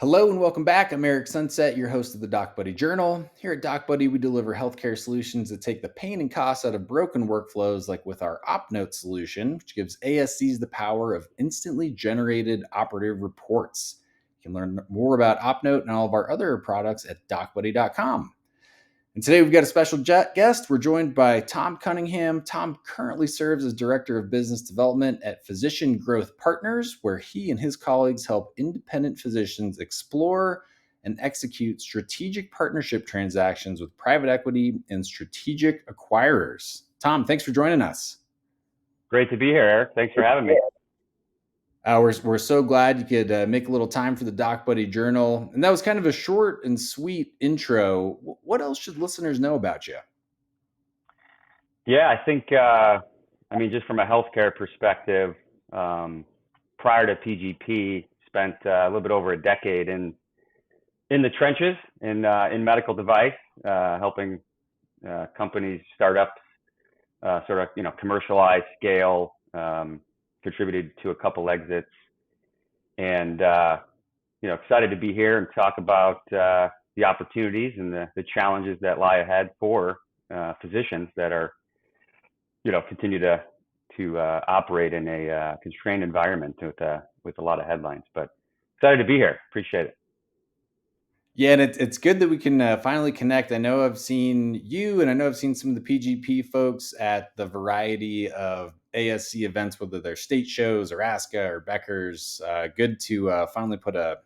Hello and welcome back. I'm Eric Sunset, your host of the Doc Buddy Journal. Here at Doc Buddy, we deliver healthcare solutions that take the pain and costs out of broken workflows, like with our OpNote solution, which gives ASCs the power of instantly generated operative reports. You can learn more about OpNote and all of our other products at docbuddy.com. And today we've got a special guest. We're joined by Tom Cunningham. Tom currently serves as Director of Business Development at Physician Growth Partners, where he and his colleagues help independent physicians explore and execute strategic partnership transactions with private equity and strategic acquirers. Tom, thanks for joining us. Great to be here, Eric. Thanks for having me. We're so glad you could make a little time for the Doc Buddy Journal. And that was kind of a short and sweet intro. What else should listeners know about you? Yeah, I think, just from a healthcare perspective, prior to PGP, spent a little bit over a decade in the trenches in medical device, helping companies, startups, commercialize, scale, contributed to a couple exits, and excited to be here and talk about the opportunities and the challenges that lie ahead for physicians that are continue to operate in a constrained environment with a lot of headlines. But excited to be here. Appreciate it. Yeah, and it's good that we can finally connect. I know I've seen you, and I know I've seen some of the PGP folks at the variety of ASC events, whether they're state shows or ASCA or Becker's. Good to finally put a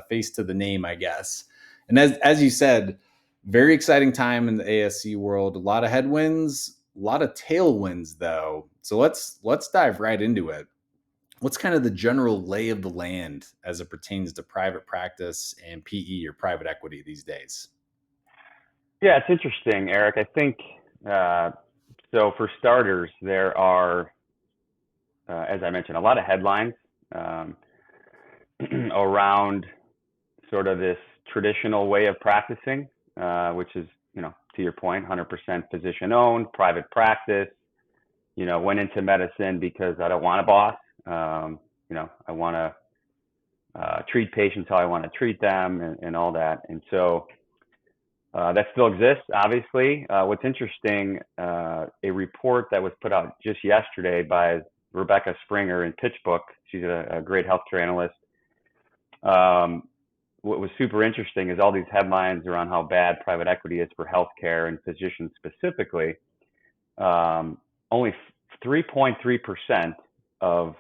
face to the name, I guess. And as you said, very exciting time in the ASC world. A lot of headwinds, a lot of tailwinds, though. So let's dive right into it. What's kind of the general lay of the land as it pertains to private practice and PE or private equity these days? Yeah, it's interesting, Eric. I think so. For starters, there are, as I mentioned, a lot of headlines around sort of this traditional way of practicing, which is, to your point, 100% physician-owned, private practice. Went into medicine because I don't want a boss. I want to treat patients how I want to treat them and all that. And so that still exists, obviously. What's interesting, a report that was put out just yesterday by Rebecca Springer in PitchBook. She's a great healthcare analyst. What was super interesting is all these headlines around how bad private equity is for healthcare and physicians specifically. Only 3.3% of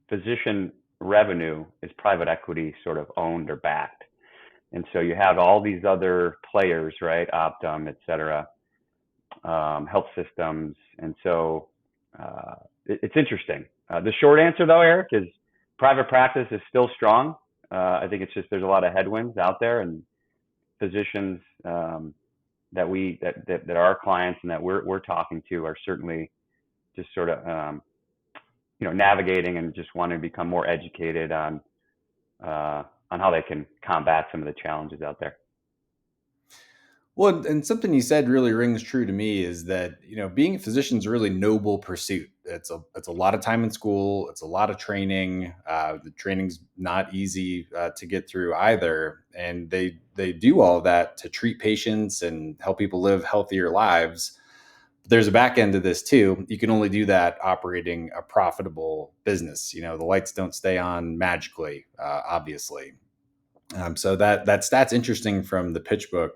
physician revenue is private equity sort of owned or backed. And so you have all these other players, right? Optum, et cetera, health systems. And so it's interesting. The short answer, though, Eric, is private practice is still strong. I think it's just there's a lot of headwinds out there, and physicians that are our clients and that we're talking to are certainly just sort of navigating and just wanting to become more educated on how they can combat some of the challenges out there. Well, and something you said really rings true to me is that, being a physician is a really noble pursuit. It's a lot of time in school. It's a lot of training. The training's not easy to get through either. And they do all of that to treat patients and help people live healthier lives. But there's a back end to this too. You can only do that operating a profitable business. The lights don't stay on magically, obviously. So that stat's interesting from the PitchBook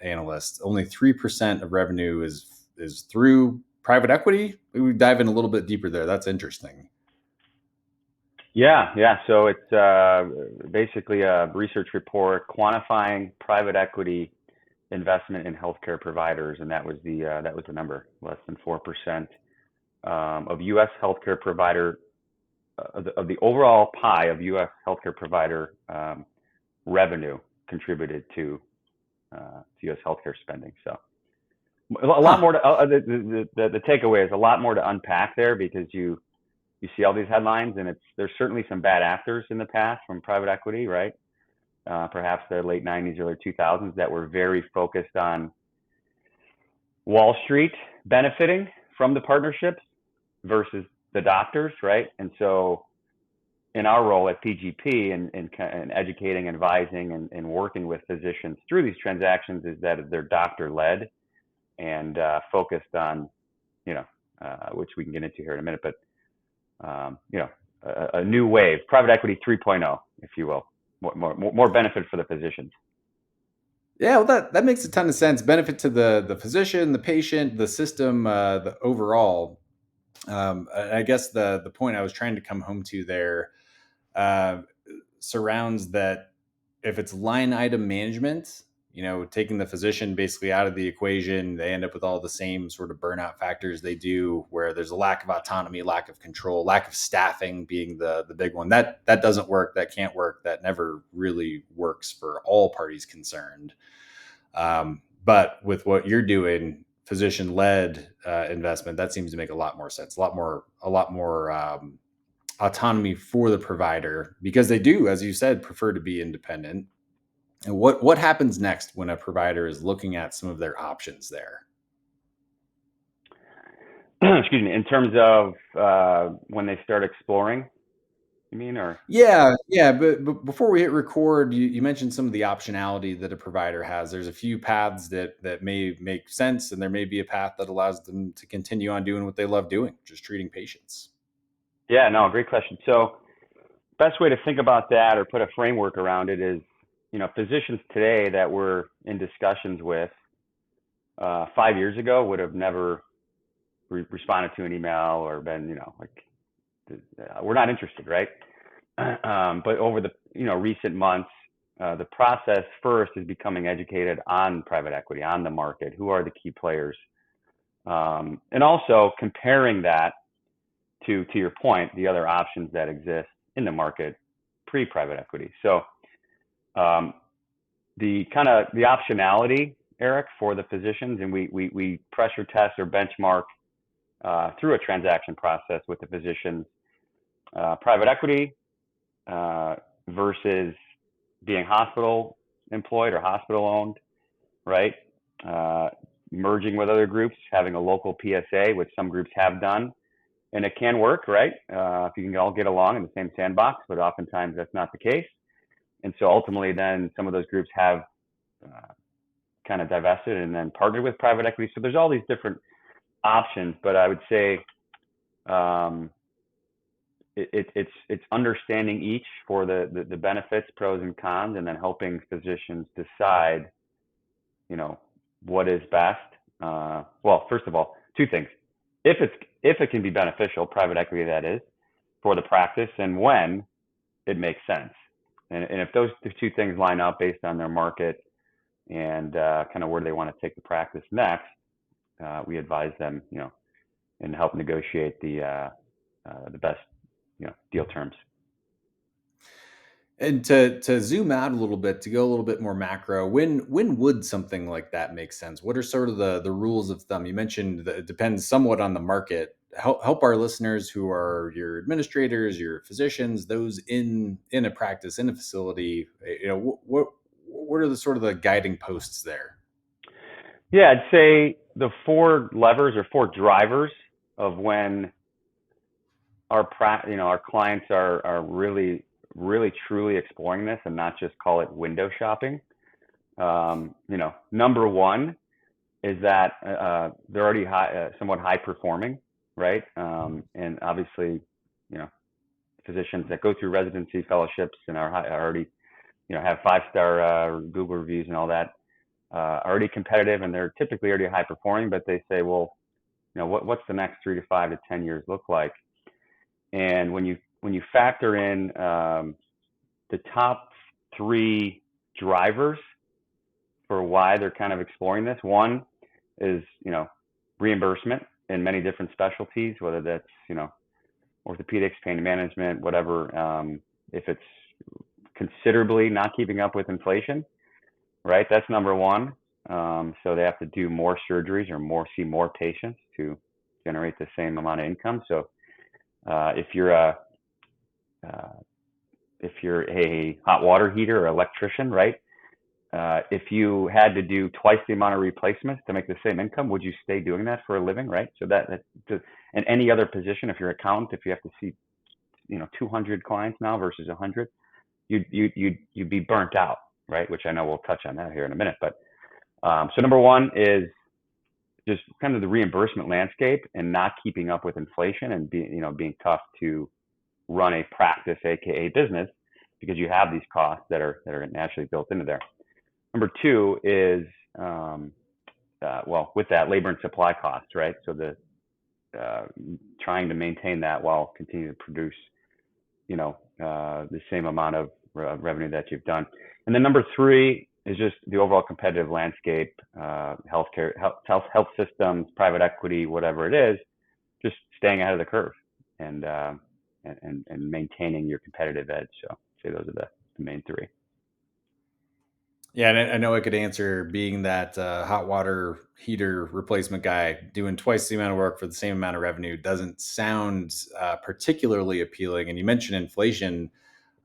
analyst. Only 3% of revenue is through private equity. We dive in a little bit deeper there. That's interesting. Yeah. So it's basically a research report quantifying private equity investment in healthcare providers, and that was the number. Less than 4% of U.S. healthcare provider of the overall pie of U.S. healthcare provider revenue contributed to U.S. healthcare spending. So a lot more to the takeaway is a lot more to unpack there, because you see all these headlines, and there's certainly some bad actors in the past from private equity, right? Perhaps the late 90s, early 2000s, that were very focused on Wall Street benefiting from the partnerships versus the doctors, right? And so in our role at PGP and educating, advising, and working with physicians through these transactions is that they're doctor led and focused on, which we can get into here in a minute, but a new wave, private equity 3.0, if you will, more benefit for the physicians. Yeah, well, that makes a ton of sense. Benefit to the physician, the patient, the system, the overall. I guess the point I was trying to come home to there uh, surrounds that if it's line item management, taking the physician basically out of the equation, they end up with all the same sort of burnout factors they do, where there's a lack of autonomy, lack of control, lack of staffing being the big one. That doesn't work. That can't work. That never really works for all parties concerned. But with what you're doing, physician led investment, that seems to make a lot more sense. A lot more autonomy for the provider because they do, as you said, prefer to be independent. And what happens next when a provider is looking at some of their options there? Excuse me. In terms of when they start exploring, you mean, or? Yeah. But before we hit record, you mentioned some of the optionality that a provider has. There's a few paths that may make sense, and there may be a path that allows them to continue on doing what they love doing, just treating patients. Yeah, no, great question. So best way to think about that or put a framework around it is, physicians today that we're in discussions with 5 years ago would have never responded to an email or been, we're not interested, right? But over the, recent months, the process first is becoming educated on private equity, on the market, who are the key players, and also comparing that to your point, the other options that exist in the market pre-private equity. So the optionality, Eric, for the physicians, and we pressure test or benchmark through a transaction process with the physicians, private equity versus being hospital employed or hospital owned, right? Merging with other groups, having a local PSA, which some groups have done, and it can work, right? If you can all get along in the same sandbox, but oftentimes that's not the case. And so ultimately, then some of those groups have kind of divested and then partnered with private equity. So there's all these different options, but I would say it's understanding each for the benefits, pros and cons, and then helping physicians decide, what is best. Well, first of all, two things: if it can be beneficial, private equity that is, for the practice, and when it makes sense. And if those two things line up based on their market and kind of where they want to take the practice next, we advise them, and help negotiate the best, deal terms. And to zoom out a little bit, to go a little bit more macro, when would something like that make sense? What are sort of the rules of thumb? You mentioned that it depends somewhat on the market. Help our listeners who are your administrators, your physicians, those in a practice, in a facility. What are the sort of the guiding posts there? Yeah, I'd say the four levers or four drivers of when our clients are really, really truly exploring this and not just call it window shopping. Number one is that they're already somewhat high performing, right? And obviously, physicians that go through residency fellowships and are already, have 5-star Google reviews and all that, are already competitive, and they're typically already high performing. But they say, well, what's the next 3 to 5 to 10 years look like? And when you factor in the top three drivers for why they're kind of exploring this, one is reimbursement in many different specialties, whether that's orthopedics, pain management, whatever. If it's considerably not keeping up with inflation, right? That's number one. So they have to do more surgeries or see more patients to generate the same amount of income. So if you're a hot water heater or electrician, right? If you had to do twice the amount of replacements to make the same income, would you stay doing that for a living, right? So and any other position, if you're an accountant, if you have to see 200 clients now versus 100, you'd be burnt out, right? Which I know we'll touch on that here in a minute. But so number one is just kind of the reimbursement landscape and not keeping up with inflation and being tough to run a practice, aka business, because you have these costs that are naturally built into there. Number two is with that, labor and supply costs, right? So trying to maintain that while continuing to produce the same amount of revenue that you've done. And then number three is just the overall competitive landscape, healthcare, health systems, private equity, whatever it is, just staying ahead of the curve and maintaining your competitive edge. So I'd say those are the main three. Yeah, and I know I could answer being that hot water heater replacement guy doing twice the amount of work for the same amount of revenue doesn't sound particularly appealing. And you mentioned inflation.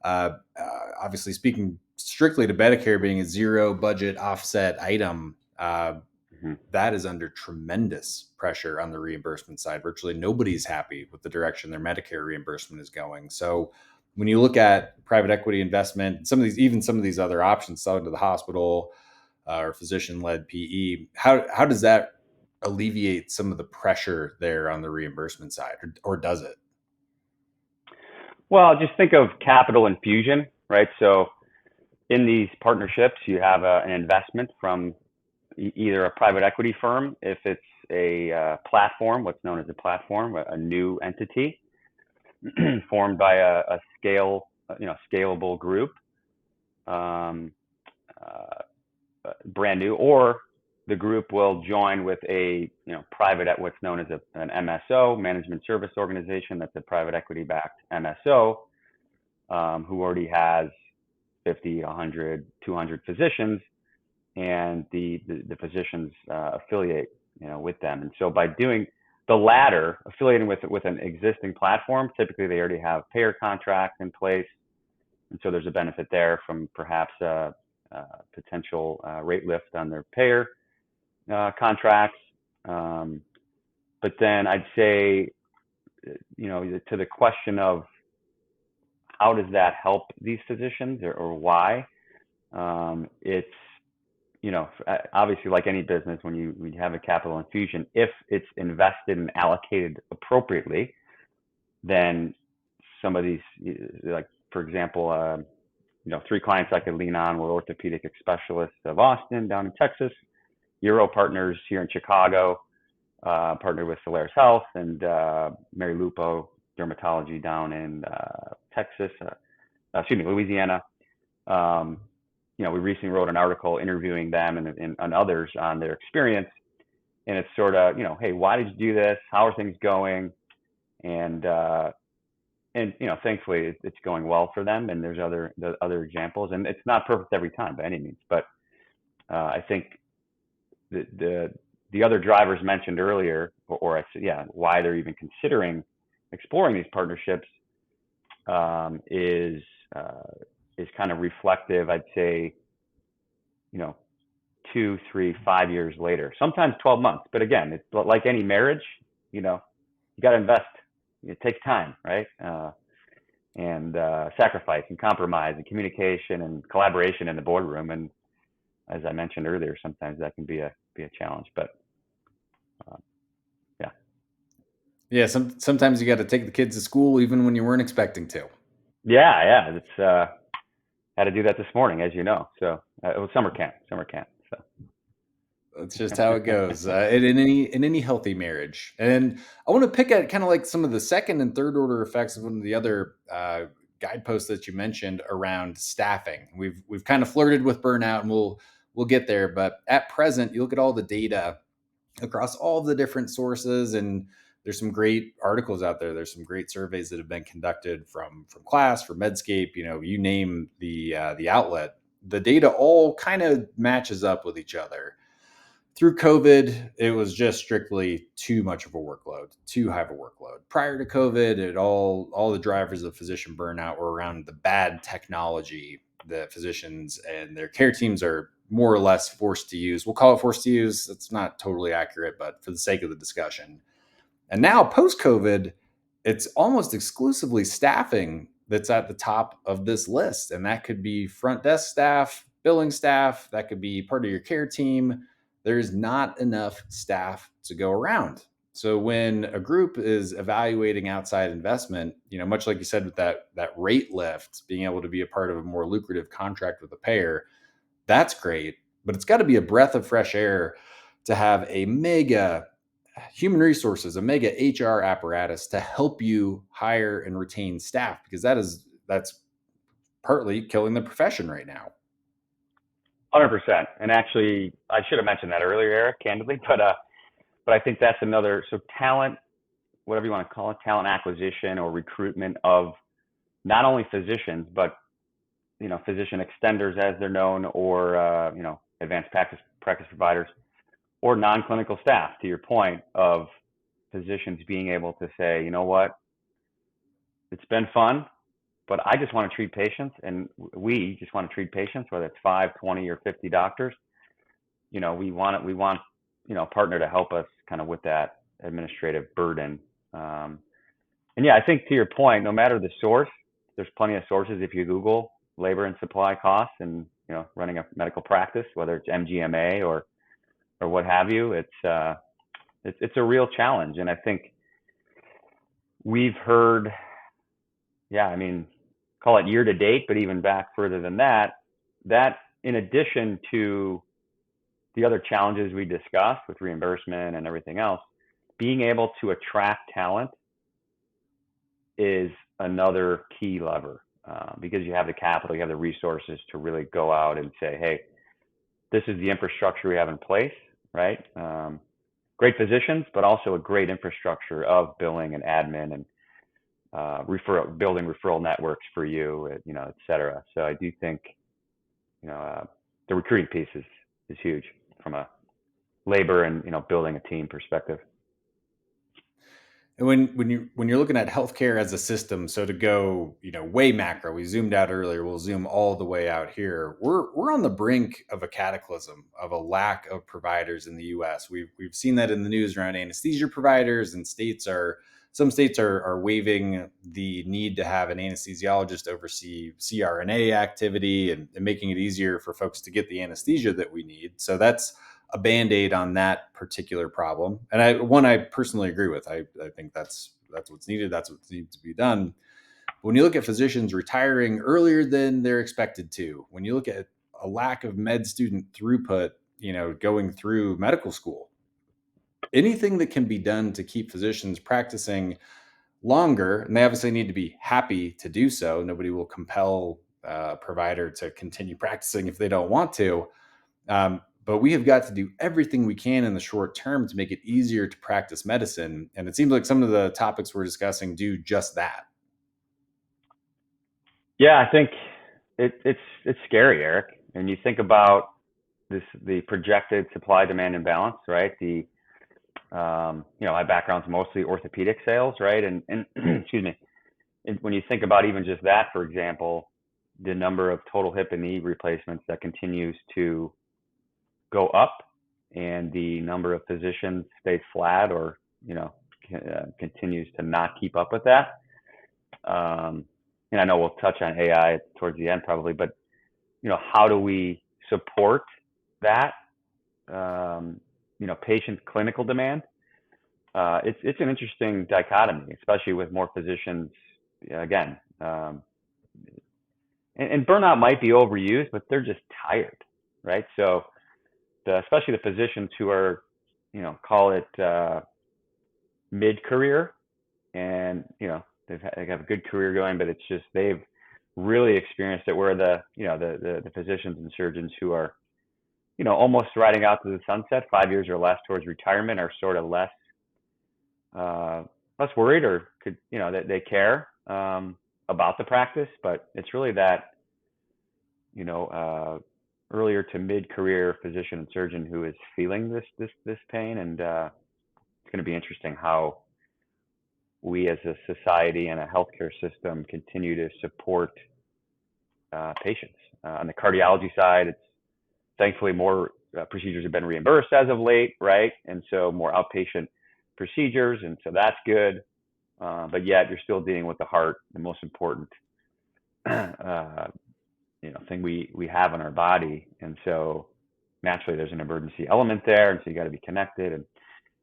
Obviously, speaking strictly to Medicare being a zero budget offset item, Mm-hmm. that is under tremendous pressure on the reimbursement side. Virtually nobody's happy with the direction their Medicare reimbursement is going. So when you look at private equity investment, some of these other options, selling to the hospital or physician-led PE, how does that alleviate some of the pressure there on the reimbursement side, or does it? Well, just think of capital infusion, right? So in these partnerships, you have an investment from either a private equity firm, if it's a platform, what's known as a platform, a new entity formed by a scalable group, um, brand new, or the group will join with a private at what's known as an MSO, management service organization. That's a private equity backed MSO who already has 50, 100, 200 physicians, and the physicians affiliate with them. And so by doing the latter, affiliating with an existing platform, typically they already have payer contracts in place, and so there's a benefit there from perhaps potential rate lift on their payer contracts. But then I'd say, to the question of how does that help these physicians, or why, it's obviously, like any business, when you have a capital infusion, if it's invested and allocated appropriately, then some of these, like for example, three clients I could lean on were orthopedic specialists of Austin down in Texas, Euro partners here in Chicago, partnered with Solaris Health, and Mary Lupo Dermatology down in Louisiana. We recently wrote an article interviewing them and others on their experience, and it's sort of, hey, why did you do this? How are things going? And thankfully it's going well for them. And there's other examples, and it's not perfect every time by any means, but I think the other drivers mentioned earlier, why they're even considering exploring these partnerships is kind of reflective, I'd say, 2, 3, 5 years later, sometimes 12 months. But again, it's like any marriage, you got to invest. It takes time, right? And sacrifice and compromise and communication and collaboration in the boardroom. And as I mentioned earlier, sometimes that can be a challenge. But Yeah, sometimes you got to take the kids to school even when you weren't expecting to. Yeah, it's had to do that this morning, as you know. So it was summer camp. So that's just how it goes in any healthy marriage. And I want to pick at kind of like some of the second and third order effects of one of the other guideposts that you mentioned around staffing. We've kind of flirted with burnout, and we'll get there. But at present, you look at all the data across all the different sources, and there's some great articles out there. There's some great surveys that have been conducted from Class, from Medscape. You name the outlet. The data all kind of matches up with each other. Through COVID, it was just strictly too much of a workload, too high of a workload. Prior to COVID, all the drivers of physician burnout were around the bad technology that physicians and their care teams are more or less forced to use. We'll call it forced to use. That's not totally accurate, but for the sake of the discussion. And now post-COVID, it's almost exclusively staffing that's at the top of this list. And that could be front desk staff, billing staff, that could be part of your care team. There's not enough staff to go around. So when a group is evaluating outside investment, much like you said with that rate lift, being able to be a part of a more lucrative contract with a payer, that's great. But it's got to be a breath of fresh air to have a mega human resources, a mega HR apparatus to help you hire and retain staff, because that's partly killing the profession right now. 100%. And actually, I should have mentioned that earlier, Eric, candidly, but I think that's another. So talent, whatever you want to call it, talent acquisition or recruitment of not only physicians, but physician extenders as they're known, or advanced practice providers, or non-clinical staff. To your point of physicians being able to say, you know what, it's been fun, but I just want to treat patients, and we just want to treat patients, whether it's 5, 20, or 50 doctors. We want a partner to help us kind of with that administrative burden. And yeah, I think to your point, no matter the source, there's plenty of sources. If you Google labor and supply costs and running a medical practice, whether it's MGMA or what have you, it's a real challenge. And I think we've heard, yeah, I mean, call it year to date, but even back further than that, that in addition to the other challenges we discussed with reimbursement and everything else, being able to attract talent is another key lever, because you have the capital, you have the resources to really go out and say, hey, this is the infrastructure we have in place, right? Great physicians, but also a great infrastructure of billing and admin and building referral networks for you, et cetera. So I do think, the recruiting piece is huge from a labor and, building a team perspective. And when you're looking at healthcare as a system, so to go, way macro, we zoomed out earlier, we'll zoom all the way out here. We're on the brink of a cataclysm of a lack of providers in the US. We've seen that in the news around anesthesia providers, and some states are waiving the need to have an anesthesiologist oversee CRNA activity, and making it easier for folks to get the anesthesia that we need. So that's a band-aid on that particular problem. And I personally agree with. I think that's what's needed. That's what needs to be done. When you look at physicians retiring earlier than they're expected to, when you look at a lack of med student throughput, going through medical school, anything that can be done to keep physicians practicing longer, and they obviously need to be happy to do so. Nobody will compel a provider to continue practicing if they don't want to. But we have got to do everything we can in the short term to make it easier to practice medicine. And it seems like some of the topics we're discussing do just that. Yeah, I think it's scary, Eric. And you think about the projected supply demand imbalance, right? My background's mostly orthopedic sales, right? And excuse me. And when you think about even just that, for example, the number of total hip and knee replacements that continues to go up, and the number of physicians stays flat or continues to not keep up with that. And I know we'll touch on AI towards the end probably, but how do we support that? Patient clinical demand. It's an interesting dichotomy, especially with more physicians. Again, and burnout might be overused, but they're just tired, right? So especially the physicians who are, call it mid-career, and they have a good career going, but it's just they've really experienced it. Where the physicians and surgeons who are, almost riding out to the sunset, 5 years or less towards retirement, are sort of less worried, or could that they care about the practice, but it's really that earlier to mid-career physician and surgeon who is feeling this pain. And it's going to be interesting how we as a society and a healthcare system continue to support patients. On the cardiology side, it's thankfully more procedures have been reimbursed as of late, right? And so more outpatient procedures, and so that's good. but yet you're still dealing with the heart, the most important thing we have in our body, and so naturally there's an emergency element there, and so you got to be connected. And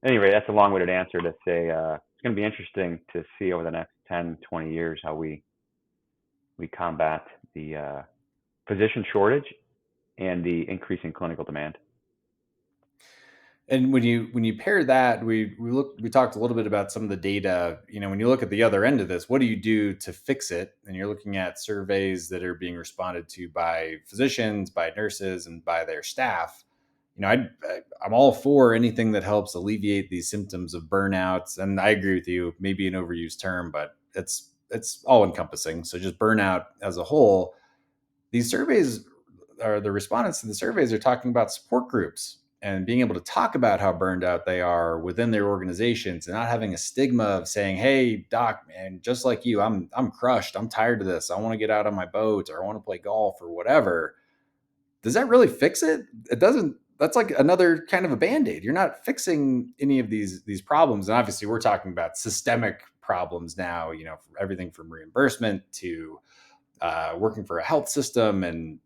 anyway, that's a long-winded answer to say it's going to be interesting to see over the next 10, 20 years how we combat the physician shortage and the increasing clinical demand. And when you pair that, we talked a little bit about some of the data. When you look at the other end of this, what do you do to fix it? And you're looking at surveys that are being responded to by physicians, by nurses, and by their staff. I'm all for anything that helps alleviate these symptoms of burnouts. And I agree with you, maybe an overused term, but it's all encompassing. So just burnout as a whole. These surveys, or the respondents to the surveys, are talking about support groups and being able to talk about how burned out they are within their organizations, and not having a stigma of saying, "Hey, doc, man, just like you, I'm crushed. I'm tired of this. I want to get out on my boat, or I want to play golf, or whatever." Does that really fix it? It doesn't. That's like another kind of a band-aid. You're not fixing any of these problems. And obviously we're talking about systemic problems now, everything from reimbursement to working for a health system. And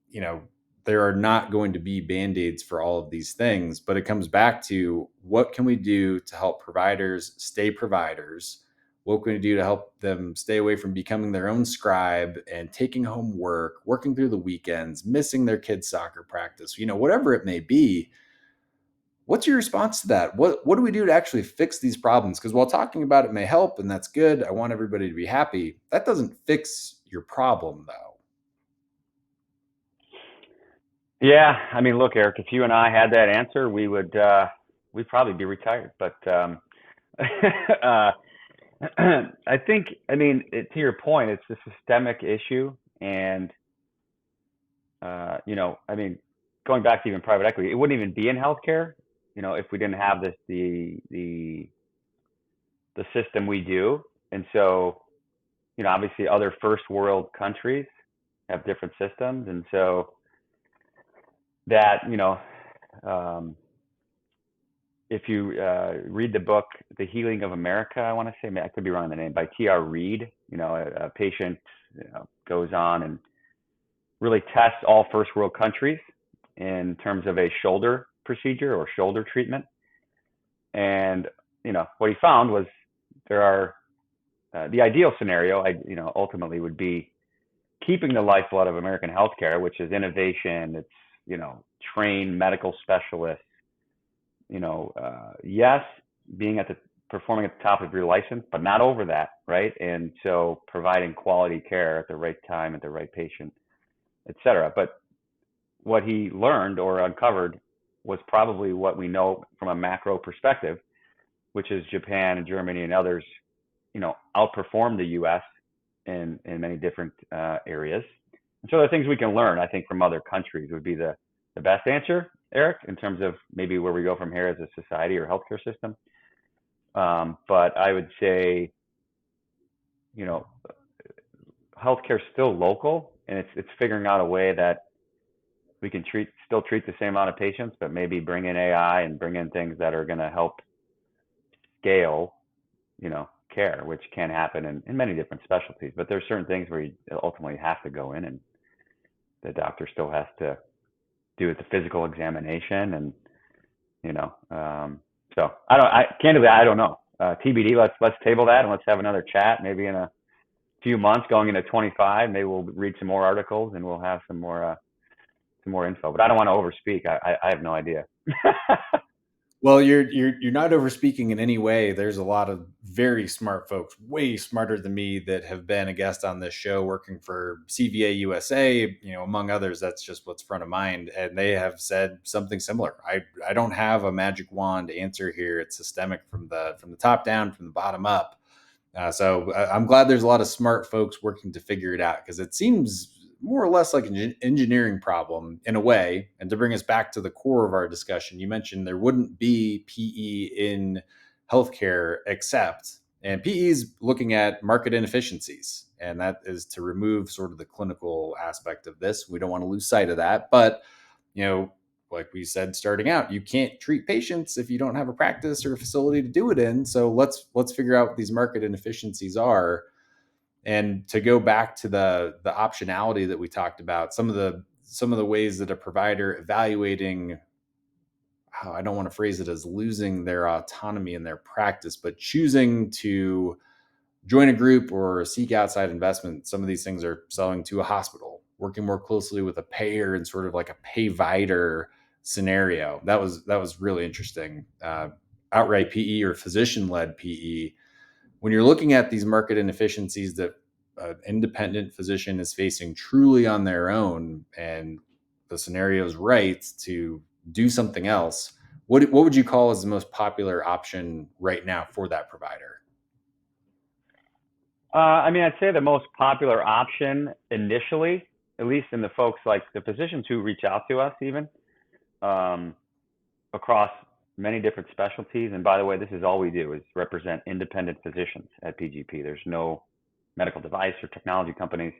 there are not going to be band-aids for all of these things, but it comes back to, what can we do to help providers stay providers? What can we do to help them stay away from becoming their own scribe and taking home work, working through the weekends, missing their kids' soccer practice, whatever it may be? What's your response to that? What do we do to actually fix these problems? Because while talking about it may help, and that's good, I want everybody to be happy, that doesn't fix your problem, though. Yeah, I mean, look, Eric, if you and I had that answer, we'd probably be retired. But uh, I think, I mean, to your point, it's a systemic issue, and I mean, going back to even private equity, it wouldn't even be in healthcare, if we didn't have the system we do. And so, obviously, other first world countries have different systems, and so that, um, if you read the book "The Healing of America," I want to say, I could be wrong on the name, by T.R. Reid, a patient goes on and really tests all first world countries in terms of a shoulder procedure or shoulder treatment. And what he found was, there are the ideal scenario, ultimately would be keeping the lifeblood of American healthcare, which is innovation. It's trained medical specialists. Yes, being performing at the top of your license, but not over that, right? And so providing quality care at the right time, at the right patient, et cetera. But what he learned or uncovered was probably what we know from a macro perspective, which is Japan and Germany and others, outperform the U.S. in many different areas. And so there are things we can learn, I think, from other countries would be the best answer, Eric, in terms of maybe where we go from here as a society or healthcare system. But I would say, healthcare is still local, and it's figuring out a way that we can still treat the same amount of patients, but maybe bring in AI and bring in things that are going to help scale, care, which can happen in many different specialties. But there's certain things where you ultimately have to go in, and the doctor still has to do the physical examination, and so candidly, I don't know. TBD. Let's table that, and let's have another chat. Maybe in a few months, going into 25, maybe we'll read some more articles and we'll have some more info. But I don't want to overspeak. I have no idea. Well, you're not overspeaking in any way. There's a lot of very smart folks, way smarter than me, that have been a guest on this show, working for CVA USA, among others. That's just what's front of mind, and they have said something similar. I don't have a magic wand answer here. It's systemic from the top down, from the bottom up. So I'm glad there's a lot of smart folks working to figure it out, because it seems more or less like an engineering problem in a way. And to bring us back to the core of our discussion, you mentioned there wouldn't be PE in healthcare, and PE is looking at market inefficiencies. And that is to remove sort of the clinical aspect of this. We don't want to lose sight of that. But, like we said starting out, you can't treat patients if you don't have a practice or a facility to do it in. So let's figure out what these market inefficiencies are. And to go back to the optionality that we talked about, some of the ways that a provider evaluating, I don't want to phrase it as losing their autonomy in their practice, but choosing to join a group or seek outside investment. Some of these things are selling to a hospital, working more closely with a payer and sort of like a payvider scenario. That was really interesting. Outright PE or physician led PE. When you're looking at these market inefficiencies that an independent physician is facing truly on their own, and the scenario is right to do something else, what would you call as the most popular option right now for that provider? I mean, I'd say the most popular option initially, at least in the folks like the physicians who reach out to us, even um, across many different specialties. And by the way, this is all we do is represent independent physicians at PGP. There's no medical device or technology companies.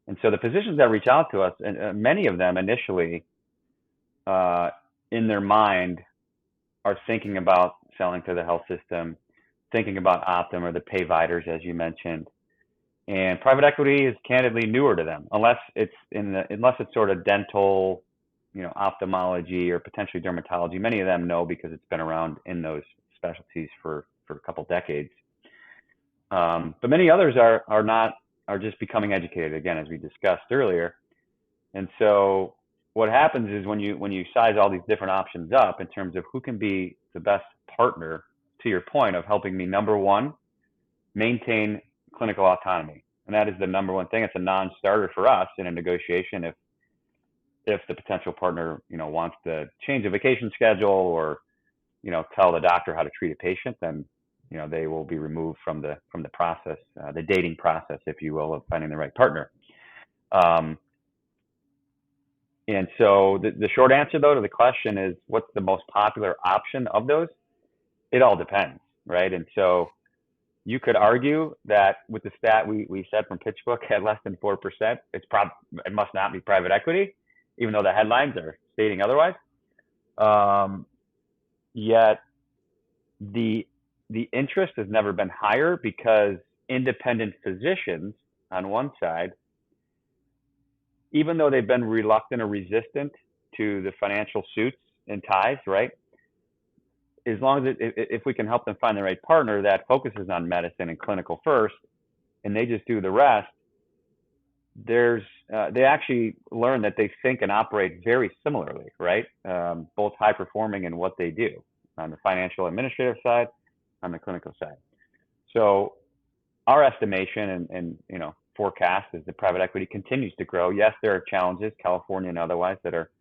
And so the physicians that reach out to us, and many of them initially, uh, in their mind, are thinking about selling to the health system, thinking about Optum or the payviders, as you mentioned. And private equity is candidly newer to them, unless it's sort of dental, ophthalmology or potentially dermatology. Many of them know because it's been around in those specialties for a couple decades. But many others are just becoming educated again, as we discussed earlier. And so what happens is when you size all these different options up in terms of who can be the best partner, to your point of helping me, number one, maintain clinical autonomy. And that is the number one thing. It's a non-starter for us in a negotiation. If the potential partner, wants to change a vacation schedule or, tell the doctor how to treat a patient, then, they will be removed from the process, the dating process, if you will, of finding the right partner. Um, and so the short answer, though, to the question is, what's the most popular option of those? It all depends, right? And so you could argue that with the stat we said from PitchBook at less than 4%, it must not be private equity, even though the headlines are stating otherwise. Um, Yet the the interest has never been higher because independent physicians on one side, even though they've been reluctant or resistant to the financial suits and ties, right? As long as if we can help them find the right partner that focuses on medicine and clinical first, and they just do the rest, they actually learn that they think and operate very similarly, right? Both high performing in what they do on the financial administrative side, on the clinical side. So our estimation and forecast is that private equity continues to grow. Yes, there are challenges, California and otherwise, that are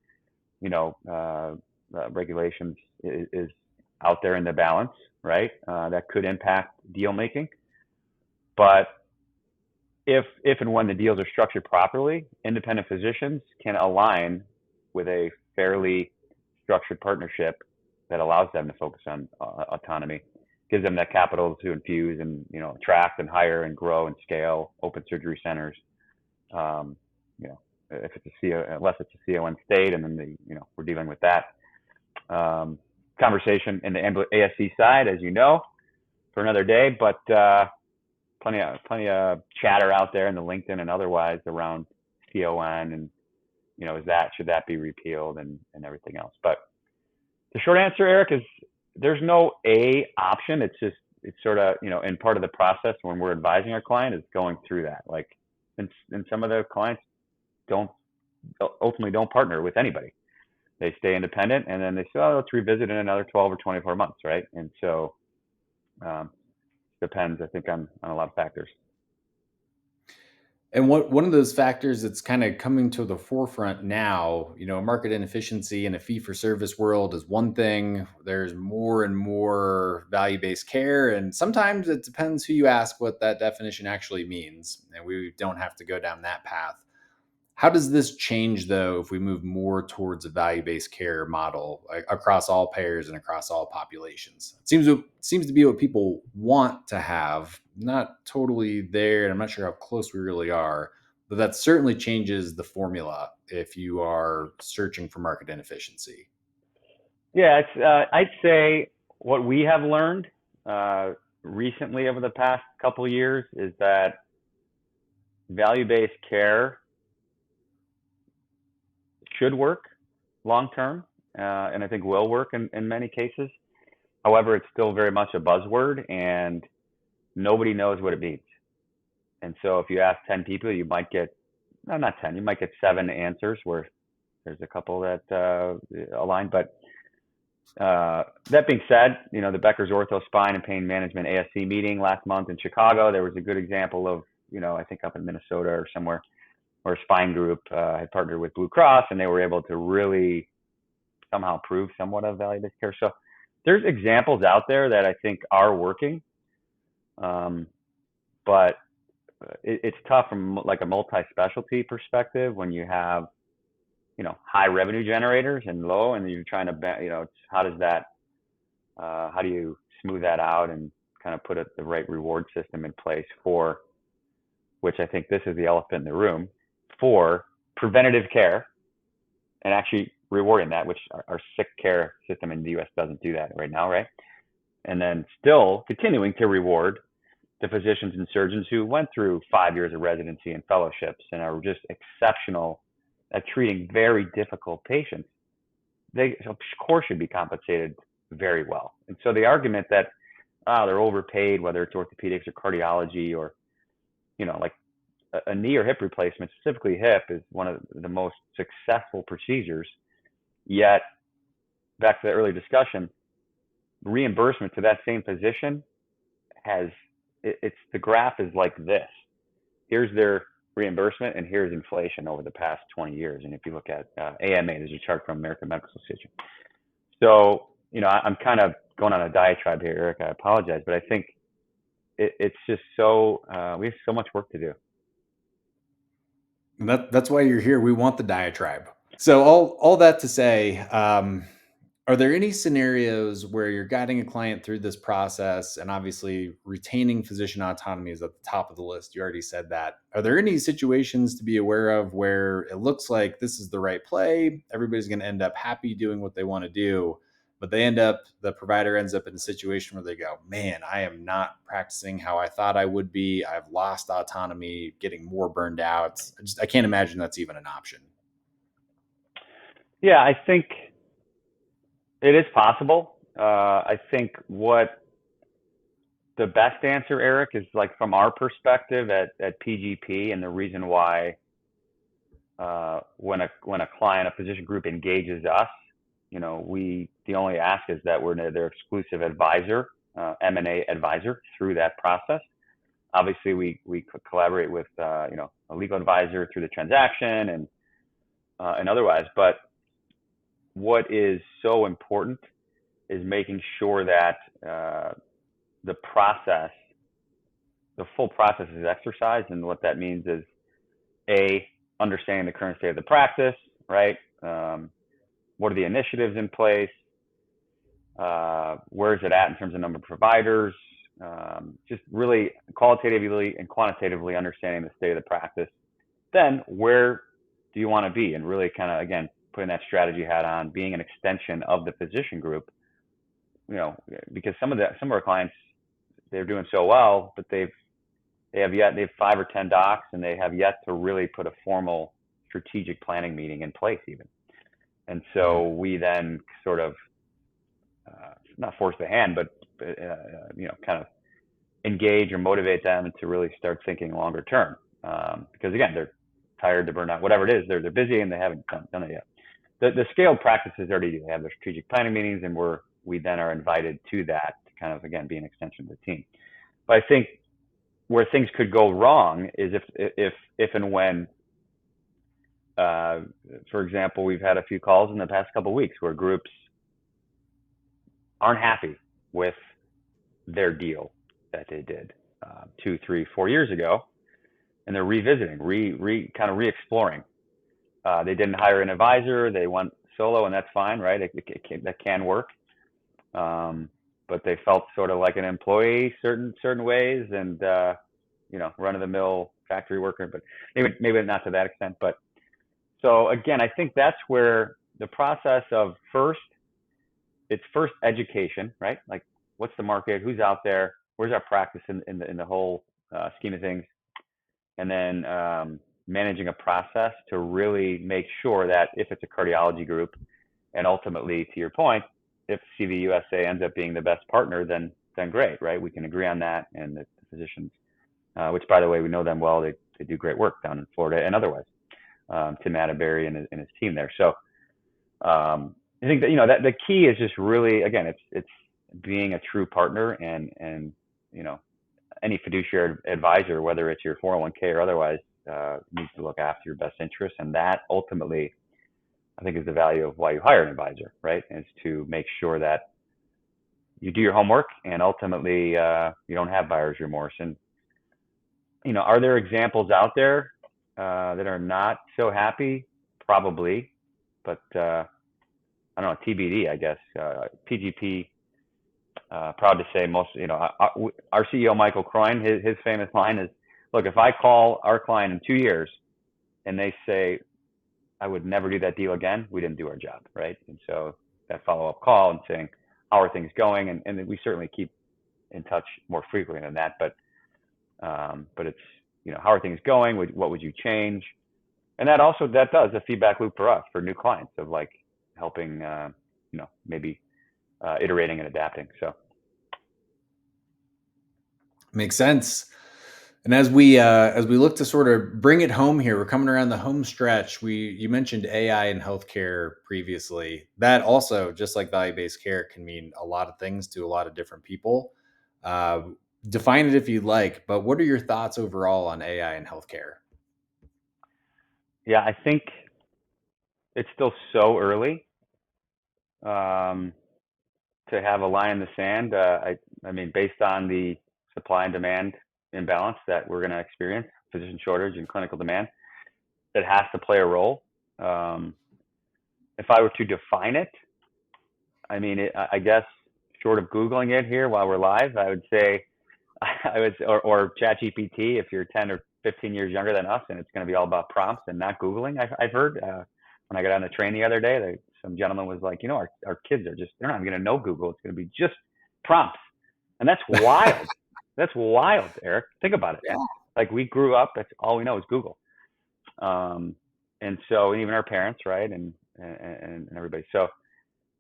regulations is out there in the balance, right? That could impact deal making, but if and when the deals are structured properly, independent physicians can align with a fairly structured partnership that allows them to focus on autonomy, gives them that capital to infuse and attract and hire and grow and scale open surgery centers. Um, if it's unless it's a CON state, and then we're dealing with that conversation in the ASC side, as you know, for another day. But plenty of chatter out there in the LinkedIn and otherwise around CON and should that be repealed and everything else. But the short answer, Eric, is there's no A option. It's sort of in part of the process when we're advising our client is going through that. Like, and some of the clients ultimately don't partner with anybody. They stay independent, and then they say, oh, let's revisit in another 12 or 24 months, right? And so depends, I think, on a lot of factors. And one of those factors that's kind of coming to the forefront now, market inefficiency in a fee for service world is one thing. There's more and more value based care. And sometimes it depends who you ask what that definition actually means. And we don't have to go down that path. How does this change, though, if we move more towards a value-based care model, like, across all payers and across all populations? It seems to be what people want to have. Not totally there, and I'm not sure how close we really are. but that certainly changes the formula if you are searching for market inefficiency. Yeah, it's I'd say what we have learned uh, recently over the past couple of years is that value-based care should work long term, and I think will work in many cases. However, it's still very much a buzzword, and nobody knows what it means. And so, if you ask 10 people, you might get no, not 10, you might get 7 answers where there's a couple that align. But that being said, the Becker's Ortho Spine and Pain Management ASC meeting last month in Chicago, there was a good example of, I think up in Minnesota or somewhere, where a spine group had partnered with Blue Cross, and they were able to really somehow prove somewhat of value-based care. So there's examples out there that I think are working, um, but it's tough from like a multi-specialty perspective when you have high revenue generators and low, and you're trying to how does that how do you smooth that out and kind of put the right reward system in place for, which I think this is the elephant in the room, for preventative care and actually rewarding that, which our sick care system in the US doesn't do that right now, right? And then still continuing to reward the physicians and surgeons who went through 5 years of residency and fellowships and are just exceptional at treating very difficult patients. They, of course, should be compensated very well. And so the argument that they're overpaid, whether it's orthopedics or cardiology or, like a knee or hip replacement, specifically hip, is one of the most successful procedures. Yet, back to the earlier discussion, reimbursement to that same physician it's the graph is like this. Here's their reimbursement, and here's inflation over the past 20 years. And if you look at AMA, there's a chart from American Medical Association. So, I'm kind of going on a diatribe here, Eric. I apologize, but I think it's just so we have so much work to do. That's why you're here. We want the diatribe. So all that to say, are there any scenarios where you're guiding a client through this process, and obviously retaining physician autonomy is at the top of the list? You already said that. Are there any situations to be aware of where it looks like this is the right play, everybody's going to end up happy doing what they want to do, but the provider ends up in a situation where they go, man, I am not practicing how I thought I would be. I've lost autonomy, getting more burned out. I can't imagine that's even an option. Yeah, I think it is possible. I think what the best answer, Eric, is like from our perspective at PGP, and the reason why when a client, a physician group engages us, the only ask is that we're their exclusive advisor, M&A advisor through that process. Obviously, we collaborate with a legal advisor through the transaction and otherwise. But what is so important is making sure that the process, the full process, is exercised, and what that means is understanding the current state of the practice, right? What are the initiatives in place? Where is it at in terms of number of providers? Just really qualitatively and quantitatively understanding the state of the practice. Then where do you want to be? And really kind of, again, putting that strategy hat on, being an extension of the physician group, because some of our clients, they're doing so well, but they have 5 or 10 docs, and they have yet to really put a formal strategic planning meeting in place even. And so we then sort of not force the hand, but kind of engage or motivate them to really start thinking longer term. Because again, they're tired, they're burned out, whatever it is, they're busy and they haven't done it yet. The scaled practices already do. They have their strategic planning meetings, and we then are invited to that to kind of, again, be an extension of the team. But I think where things could go wrong is if and when, for example, we've had a few calls in the past couple of weeks where groups aren't happy with their deal that they did 2, 3, 4 years ago, and they're revisiting, kind of re-exploring. They didn't hire an advisor; they went solo, and that's fine, right? That can work. But they felt sort of like an employee certain ways, and run of the mill factory worker, but maybe not to that extent. But so again, I think that's where the process of it's first education, right? Like, what's the market? Who's out there? Where's our practice in the whole scheme of things? And then managing a process to really make sure that if it's a cardiology group, and ultimately, to your point, if CVUSA ends up being the best partner, then great, right? We can agree on that, and the physicians, which by the way, we know them well. They do great work down in Florida and otherwise. Tim Atterbury and his team there. So I think that that the key is just really, again, it's being a true partner, and any fiduciary advisor, whether it's your 401k or otherwise, needs to look after your best interests, and that ultimately, I think, is the value of why you hire an advisor, right? Is to make sure that you do your homework, and ultimately you don't have buyer's remorse. And are there examples out there that are not so happy? Probably, but I don't know, TBD, I guess. PGP, proud to say most, our CEO, Michael Croyne, his famous line is, look, if I call our client in 2 years and they say, I would never do that deal again, we didn't do our job, right? And so that follow-up call and saying, how are things going? And we certainly keep in touch more frequently than that, but it's, how are things going? What would you change? And that does a feedback loop for us, for new clients, of like helping, maybe iterating and adapting. So makes sense. And as we look to sort of bring it home here, we're coming around the home stretch. You mentioned AI in healthcare previously. That also, just like value-based care, can mean a lot of things to a lot of different people. Uh, Define it if you'd like, but what are your thoughts overall on AI in healthcare? yeah, I think it's still so early um, to have a line in the sand. I mean, based on the supply and demand imbalance that we're going to experience, physician shortage and clinical demand, it has to play a role. If I were to define it, I mean, I guess, short of Googling it here while we're live, I would say, or ChatGPT, if you're 10 or 15 years younger than us, and it's going to be all about prompts and not Googling. I've heard when I got on the train the other day, some gentleman was like, our kids they're not going to know Google. It's going to be just prompts. And that's wild. That's wild, Eric. Think about it. Yeah. Like, we grew up, that's all we know is Google. And so even our parents, right, and everybody. So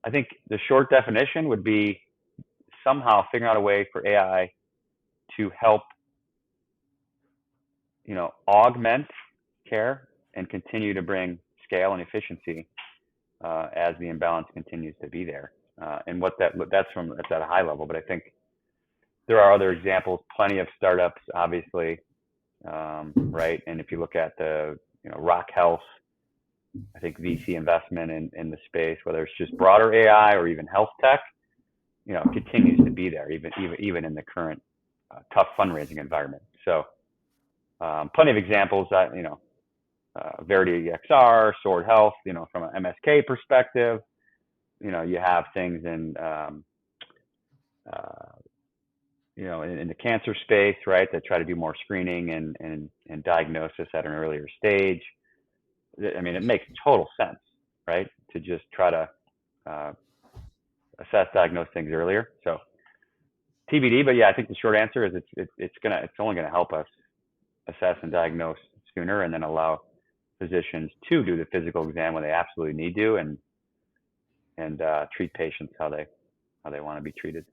I think the short definition would be somehow figuring out a way for AI to help, augment care and continue to bring scale and efficiency as the imbalance continues to be there. And that's at a high level, but I think there are other examples, plenty of startups, obviously, right? And if you look at the, Rock Health, I think VC investment in the space, whether it's just broader AI or even health tech, continues to be there, even in the current tough fundraising environment. So plenty of examples that, Verity XR, Sword Health, from an MSK perspective, you have things in, in the cancer space, right, that try to do more screening and diagnosis at an earlier stage. I mean, it makes total sense, right, to just try to assess, diagnose things earlier. So TBD, but yeah, I think the short answer is it's only gonna help us assess and diagnose sooner, and then allow physicians to do the physical exam when they absolutely need to, and treat patients how they want to be treated.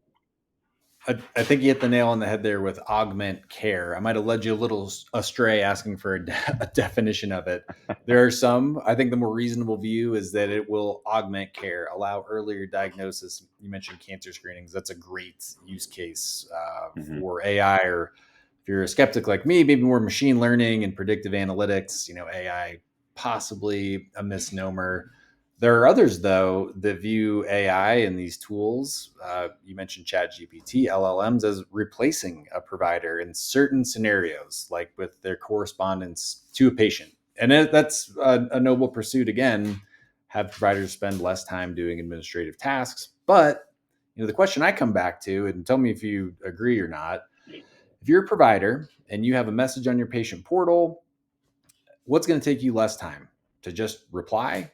I think you hit the nail on the head there with augment care. I might have led you a little astray asking for a definition of it. There are some, I think the more reasonable view is that it will augment care, allow earlier diagnosis. You mentioned cancer screenings. That's a great use case Mm-hmm. for AI, or if you're a skeptic like me, maybe more machine learning and predictive analytics, AI, possibly a misnomer. There are others, though, that view AI and these tools, you mentioned ChatGPT, LLMs, as replacing a provider in certain scenarios, like with their correspondence to a patient. And that's a noble pursuit, again, have providers spend less time doing administrative tasks. But the question I come back to, and tell me if you agree or not, If you're a provider and you have a message on your patient portal, what's going to take you less time to just reply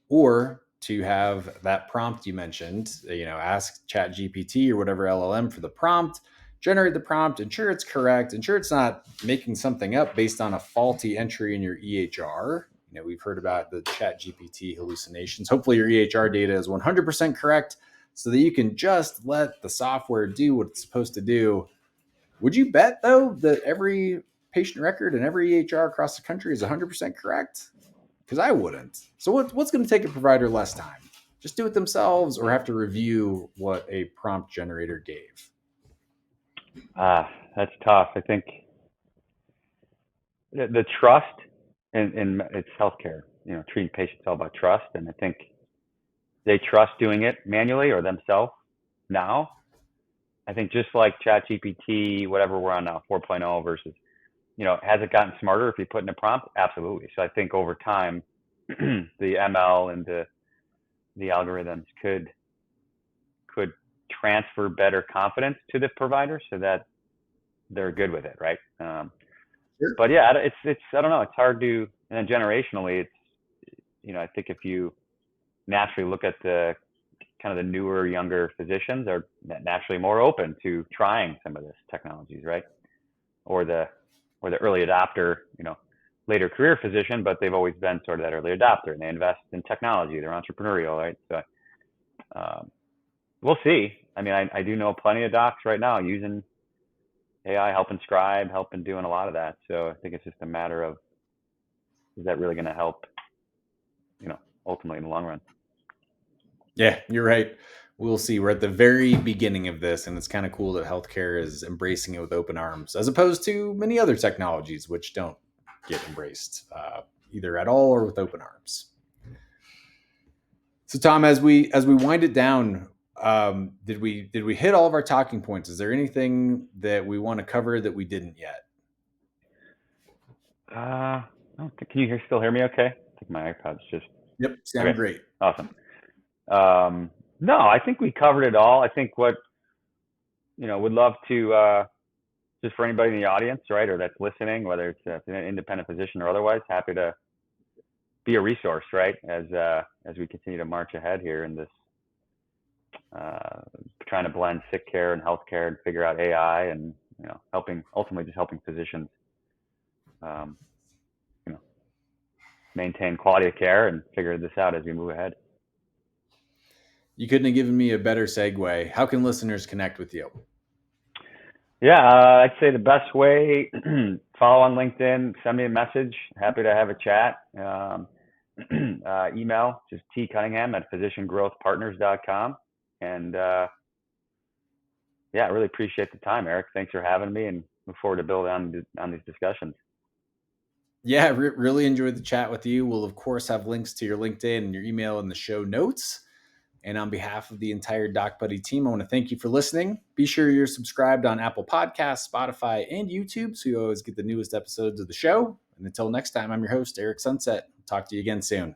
or to have that prompt you mentioned, ask chat gpt or whatever llm for the prompt, generate the prompt, ensure it's correct, ensure it's not making something up based on a faulty entry in your ehr. We've heard about the chat gpt hallucinations. Hopefully your ehr data is 100% correct so that you can just let the software do what it's supposed to do. Would you bet though that every patient record and every ehr across the country is 100% correct? Because I wouldn't. So what's going to take a provider less time? Just do it themselves or have to review what a prompt generator gave? That's tough. I think the trust in it's healthcare. Treating patients is all about trust, and I think they trust doing it manually or themselves now. I think just like ChatGPT, whatever we're on now, 4.0 versus, has it gotten smarter if you put in a prompt? Absolutely. So I think over time, the ML and the algorithms could transfer better confidence to the provider so that they're good with it, right? Sure. But yeah, it's I don't know, it's hard to, and then generationally, I think if you naturally look at the kind of the newer, younger physicians are naturally more open to trying some of this technologies, right? Or the early adopter, later career physician, but they've always been sort of that early adopter and they invest in technology. They're entrepreneurial, right? So we'll see. I mean, I do know plenty of docs right now using AI, helping scribe, helping doing a lot of that. So I think it's just a matter of, is that really going to help, ultimately in the long run? Yeah, you're right. We'll see. We're at the very beginning of this, and it's kind of cool that healthcare is embracing it with open arms, as opposed to many other technologies which don't get embraced either at all or with open arms. So, Tom, as we wind it down, did we hit all of our talking points? Is there anything that we want to cover that we didn't yet? I don't think, can you still hear me okay? I think my iPod's just, Yep, sound okay, great. awesome. No, I think we covered it all. I think what, would love to, just for anybody in the audience, right, or that's listening, whether it's an independent physician or otherwise, happy to be a resource, right, as we continue to march ahead here in this, trying to blend sick care and healthcare and figure out AI and, ultimately just helping physicians, um, maintain quality of care and figure this out as we move ahead. You couldn't have given me a better segue. How can listeners connect with you? Yeah, I'd say the best way, follow on LinkedIn, send me a message. Happy to have a chat. Email, just tcunningham@physiciangrowthpartners.com. And yeah, I really appreciate the time, Eric. Thanks for having me and look forward to building on these discussions. Yeah, really enjoyed the chat with you. We'll, of course, have links to your LinkedIn and your email in the show notes. And on behalf of the entire Doc Buddy team, I want to thank you for listening. Be sure you're subscribed on Apple Podcasts, Spotify, and YouTube so you always get the newest episodes of the show. And until next time, I'm your host, Eric Sunset. Talk to you again soon.